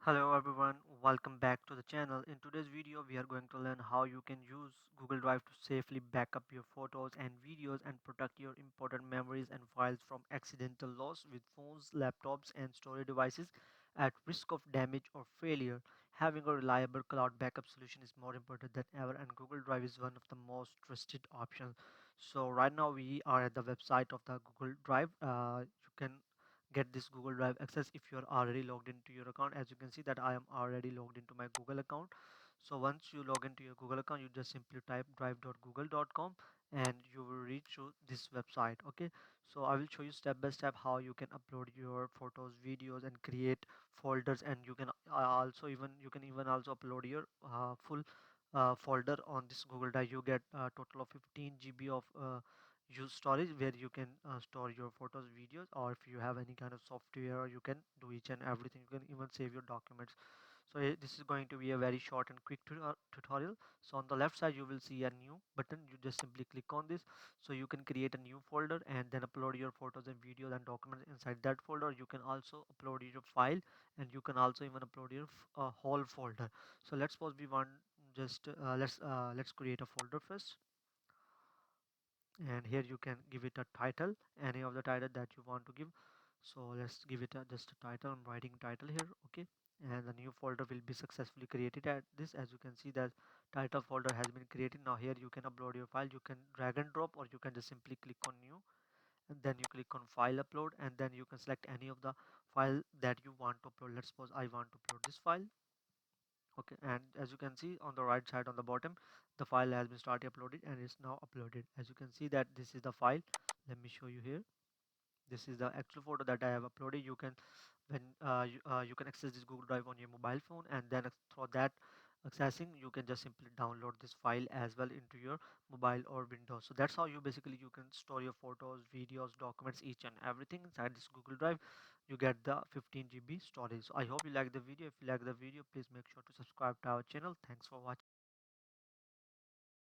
Hello everyone, welcome back to the channel. In today's video, we are going to learn how you can use Google Drive to safely backup your photos and videos and protect your important memories and files from accidental loss with phones, laptops, and storage devices at risk of damage or failure. Having a reliable cloud backup solution is more important than ever, and Google Drive is one of the most trusted options. So right now we are at the website of the Google Drive. You can get this Google Drive access if you're already logged into your account. As you can see that I am already logged into my Google account. So once you log into your Google account, you just simply type drive.google.com and you will reach to this website. Okay, so I will show you step by step how you can upload your photos, videos, and create folders. And you can also even also upload your full folder on this Google Drive. You get a total of 15 GB of use storage where you can store your photos, videos, or if you have any kind of software, you can do each and everything. You can even save your documents. So this is going to be a very short and quick tutorial. So on the left side you will see a new button. You just simply click on this, so you can create a new folder and then upload your photos and videos and documents inside that folder. You can also upload your file, and you can also even upload your whole folder. So let's suppose we want just let's create a folder first, and here you can give it a title, any of the title that you want to give. So let's give it just a title. I'm writing title here. Okay, and the new folder will be successfully created at this. As you can see that title folder has been created. Now here you can upload your file. You can drag and drop, or you can just simply click on new, and then you click on file upload, and then you can select any of the file that you want to upload. Let's suppose I want to upload this file. Okay, and as you can see on the right side on the bottom, the file has been started uploaded and is now uploaded. As you can see that this is the file. Let me show you here. This is the actual photo that I have uploaded. You can you can access this Google Drive on your mobile phone, and then through that accessing you can just simply download this file as well into your mobile or Windows. So that's how you can store your photos, videos, documents, each and everything inside this Google Drive. You get the 15 GB storage. So I hope you like the video. If you like the video, please make sure to subscribe to our channel. Thanks for watching.